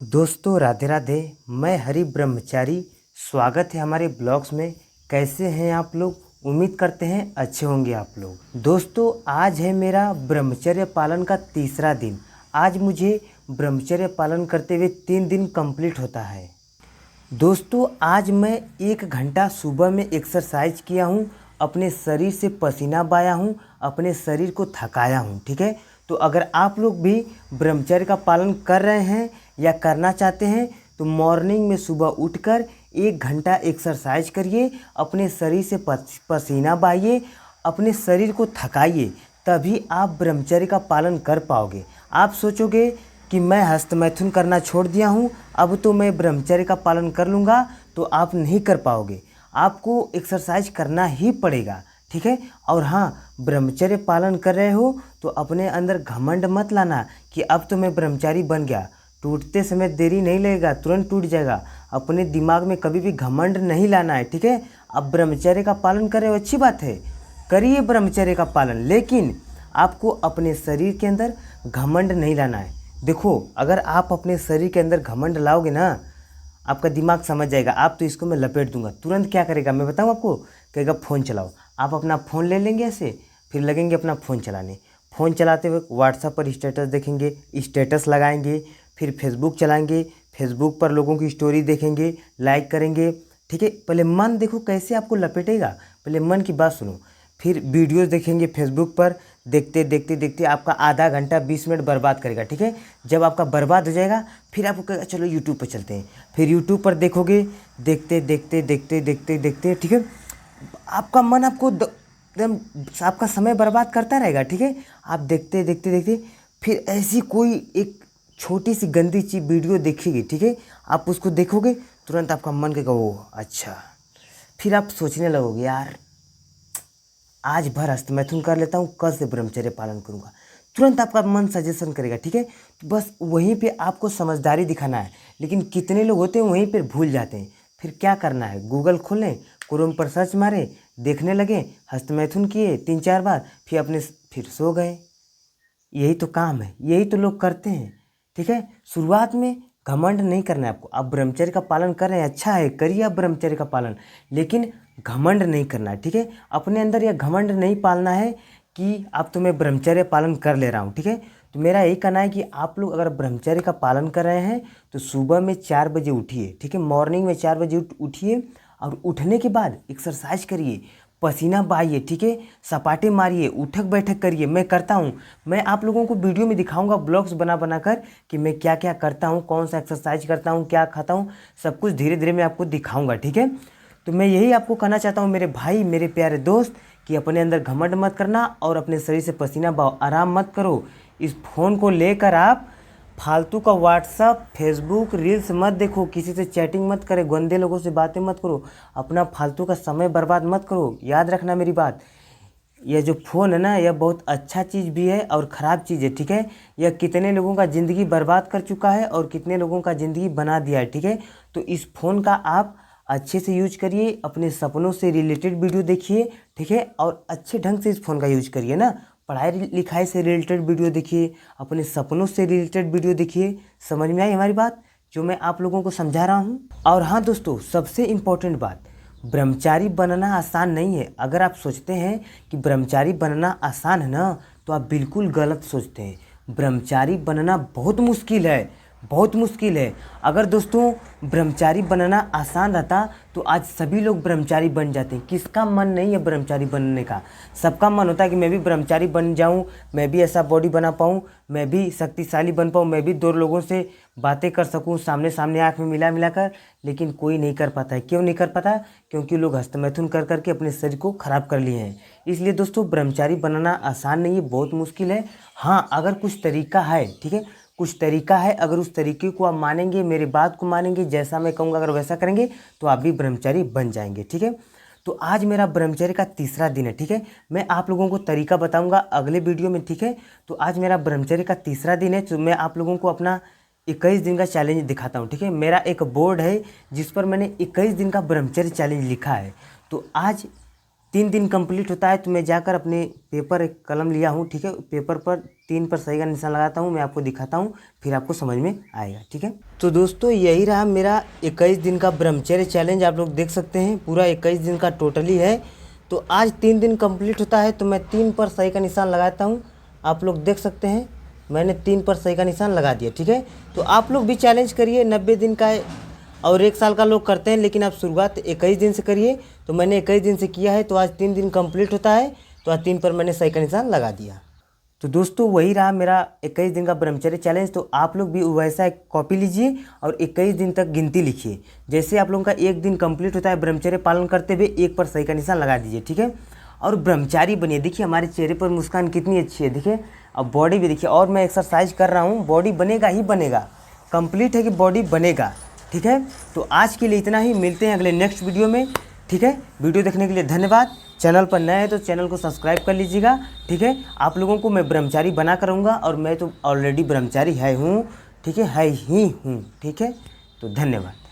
दोस्तों राधे राधे। मैं हरि ब्रह्मचारी। स्वागत है हमारे ब्लॉग्स में। कैसे हैं आप लोग? उम्मीद करते हैं अच्छे होंगे आप लोग। दोस्तों आज है मेरा ब्रह्मचर्य पालन का तीसरा दिन। आज मुझे ब्रह्मचर्य पालन करते हुए 3 दिन कंप्लीट होता है। दोस्तों आज मैं 1 घंटा सुबह में एक्सरसाइज किया हूँ, अपने शरीर से पसीना बहाया हूँ, अपने शरीर को थकाया हूँ। ठीक है, तो अगर आप लोग भी ब्रह्मचर्य का पालन कर रहे हैं या करना चाहते हैं तो मॉर्निंग में सुबह उठकर 1 घंटा एक्सरसाइज करिए, अपने शरीर से पसीना बहाइए, अपने शरीर को थकाइए, तभी आप ब्रह्मचर्य का पालन कर पाओगे। आप सोचोगे कि मैं हस्तमैथुन करना छोड़ दिया हूँ, अब तो मैं ब्रह्मचर्य का पालन कर लूँगा, तो आप नहीं कर पाओगे। आपको एक्सरसाइज करना ही पड़ेगा। ठीक है, और हाँ, ब्रह्मचर्य पालन कर रहे हो तो अपने अंदर घमंड मत लाना कि अब तो मैं ब्रह्मचारी बन गया। टूटते समय देरी नहीं लगेगा, तुरंत टूट जाएगा। अपने दिमाग में कभी भी घमंड नहीं लाना है। ठीक है, अब ब्रह्मचर्य का पालन कर रहे हो, अच्छी बात है, करिए ब्रह्मचर्य का पालन, लेकिन आपको अपने शरीर के अंदर घमंड नहीं लाना है। देखो, अगर आप अपने शरीर के अंदर घमंड लाओगे ना, आपका दिमाग समझ जाएगा आप तो इसको मैं लपेट दूंगा। तुरंत क्या करेगा मैं बताऊं आपको? कहेगा फ़ोन चलाओ। आप अपना फ़ोन ले लेंगे ऐसे, फिर लगेंगे अपना फ़ोन चलाने। फ़ोन चलाते हुए व्हाट्सएप पर स्टेटस देखेंगे, स्टेटस लगाएंगे, फिर फेसबुक चलाएंगे, फेसबुक पर लोगों की स्टोरी देखेंगे, लाइक करेंगे। ठीक है, पहले मन देखो कैसे आपको लपेटेगा, पहले मन की बात सुनो। फिर वीडियोस देखेंगे फेसबुक पर, देखते देखते देखते आपका आधा घंटा 20 मिनट बर्बाद करेगा। ठीक है, जब आपका बर्बाद हो जाएगा फिर आपको कहेगा चलो यूट्यूब पर चलते हैं। फिर यूट्यूब पर देखोगे, देखते देखते देखते देखते देखते, ठीक है, आपका मन आपको एकदम आपका समय बर्बाद करता रहेगा। ठीक है, आप देखते देखते देखते फिर ऐसी कोई एक छोटी सी गंदी सी वीडियो देखेगी। ठीक है, आप उसको देखोगे, तुरंत आपका मन कहेगा ओह अच्छा। फिर आप सोचने लगोगे यार आज भर हस्तमैथुन कर लेता हूँ, कल से ब्रह्मचर्य पालन करूँगा। तुरंत आपका मन सजेशन करेगा। ठीक है, तो बस वहीं पे आपको समझदारी दिखाना है। लेकिन कितने लोग होते हैं वहीं पर भूल जाते हैं। फिर क्या करना है, गूगल खोलें, क्रोम पर सर्च मारें, देखने लगे, हस्तमैथुन किए 3-4 बार, फिर सो गए। यही तो काम है, यही तो लोग करते हैं। ठीक है, शुरुआत में घमंड नहीं करना है आपको। आप ब्रह्मचर्य का पालन कर रहे हैं, अच्छा है, करिए आप ब्रह्मचर्य का पालन, लेकिन घमंड नहीं करना है। ठीक है, अपने अंदर यह घमंड नहीं पालना है कि अब तो मैं ब्रह्मचर्य पालन कर ले रहा हूँ। ठीक है, तो मेरा यही कहना है कि आप लोग अगर ब्रह्मचर्य का पालन कर रहे हैं तो सुबह में 4 बजे उठिए। ठीक है, मॉर्निंग में 4 बजे उठिए और उठने के बाद एक्सरसाइज करिए, पसीना बहाइए। ठीक है, सपाटे मारिए, उठक बैठक करिए। मैं करता हूँ, मैं आप लोगों को वीडियो में दिखाऊंगा ब्लॉग्स बना बना कर कि मैं क्या क्या करता हूँ, कौन सा एक्सरसाइज करता हूँ, क्या खाता हूँ, सब कुछ धीरे धीरे मैं आपको दिखाऊंगा। ठीक है, तो मैं यही आपको कहना चाहता हूँ मेरे भाई, मेरे प्यारे दोस्त, कि अपने अंदर घमंड मत करना और अपने शरीर से पसीना बहाओ, आराम मत करो। इस फ़ोन को लेकर आप फालतू का व्हाट्सअप, फेसबुक, रील्स मत देखो, किसी से चैटिंग मत करें, गंदे लोगों से बातें मत करो, अपना फालतू का समय बर्बाद मत करो। याद रखना मेरी बात, यह जो फ़ोन है ना, यह बहुत अच्छा चीज़ भी है और ख़राब चीज़ है। ठीक है, यह कितने लोगों का ज़िंदगी बर्बाद कर चुका है और कितने लोगों का ज़िंदगी बना दिया है। ठीक है, तो इस फ़ोन का आप अच्छे से यूज करिए, अपने सपनों से रिलेटेड वीडियो देखिए। ठीक है, और अच्छे ढंग से इस फ़ोन का यूज करिए ना, पढ़ाई लिखाई से रिलेटेड वीडियो देखिए, अपने सपनों से रिलेटेड वीडियो देखिए। समझ में आई हमारी बात जो मैं आप लोगों को समझा रहा हूँ? और हाँ दोस्तों, सबसे इम्पोर्टेंट बात, ब्रह्मचारी बनना आसान नहीं है। अगर आप सोचते हैं कि ब्रह्मचारी बनना आसान है ना, तो आप बिल्कुल गलत सोचते हैं। ब्रह्मचारी बनना बहुत मुश्किल है, बहुत मुश्किल है। अगर दोस्तों ब्रह्मचारी बनना आसान रहता तो आज सभी लोग ब्रह्मचारी बन जाते हैं। किसका मन नहीं है ब्रह्मचारी बनने का? सबका मन होता है कि मैं भी ब्रह्मचारी बन जाऊं, मैं भी ऐसा बॉडी बना पाऊं, मैं भी शक्तिशाली बन पाऊं, मैं भी 2 लोगों से बातें कर सकूं, सामने सामने आँख में मिला मिला कर। लेकिन कोई नहीं कर पाता है। क्यों नहीं कर पाता? क्योंकि लोग हस्तमैथुन कर करके अपने शरीर को ख़राब कर लिए हैं। इसलिए दोस्तों ब्रह्मचारी बनना आसान नहीं है, बहुत मुश्किल है। हाँ, अगर कुछ तरीका है, ठीक है, कुछ तरीका है, अगर उस तरीके को आप मानेंगे, मेरी बात को मानेंगे, जैसा मैं कहूँगा अगर वैसा करेंगे तो आप भी ब्रह्मचारी बन जाएंगे। ठीक है, तो आज मेरा ब्रह्मचर्य का तीसरा दिन है। ठीक है, मैं आप लोगों को तरीका बताऊंगा अगले वीडियो में। ठीक है, तो आज मेरा ब्रह्मचर्य का तीसरा दिन है, तो मैं आप लोगों को अपना 21 दिन का चैलेंज दिखाता हूँ। ठीक है, मेरा एक बोर्ड है जिस पर मैंने 21 दिन का ब्रह्मचर्य चैलेंज लिखा है। तो आज 3 दिन कंप्लीट होता है, तो मैं जाकर अपने पेपर, एक कलम लिया हूँ। ठीक है, पेपर पर 3 पर सही का निशान लगाता हूँ, मैं आपको दिखाता हूँ, फिर आपको समझ में आएगा। ठीक है, तो दोस्तों यही रहा मेरा 21 दिन का ब्रह्मचर्य चैलेंज। आप लोग देख सकते हैं पूरा 21 दिन का टोटली है। तो आज 3 दिन कंप्लीट होता है, तो मैं 3 पर सही का निशान लगाता हूँ। आप लोग देख सकते हैं मैंने 3 पर सही का निशान लगा दिया। ठीक है, तो आप लोग भी चैलेंज करिए, 90 दिन का है और 1 साल का लोग करते हैं, लेकिन आप शुरुआत 21 दिन से करिए। तो मैंने 21 दिन से किया है, तो आज 3 दिन कंप्लीट होता है, तो आज 3 पर मैंने सही का निशान लगा दिया। तो दोस्तों वही रहा मेरा 21 दिन का ब्रह्मचर्य चैलेंज। तो आप लोग भी वैसा एक कॉपी लीजिए और 21 दिन तक गिनती लिखिए। जैसे आप लोगों का 1 दिन कंप्लीट होता है ब्रह्मचर्य पालन करते हुए, 1 पर सही का निशान लगा दीजिए। ठीक है, और ब्रह्मचारी बनिए। देखिए हमारे चेहरे पर मुस्कान कितनी अच्छी है, देखिए। अब बॉडी भी देखिए, और मैं एक्सरसाइज कर रहा हूँ, बॉडी बनेगा ही बनेगा, कंप्लीट है कि बॉडी बनेगा। ठीक है, तो आज के लिए इतना ही, मिलते हैं अगले नेक्स्ट वीडियो में। ठीक है, वीडियो देखने के लिए धन्यवाद। चैनल पर नए हैं तो चैनल को सब्सक्राइब कर लीजिएगा। ठीक है, आप लोगों को मैं ब्रह्मचारी बना करूँगा, और मैं तो ऑलरेडी ब्रह्मचारी है हूँ। ठीक है ही हूँ। ठीक है, तो धन्यवाद।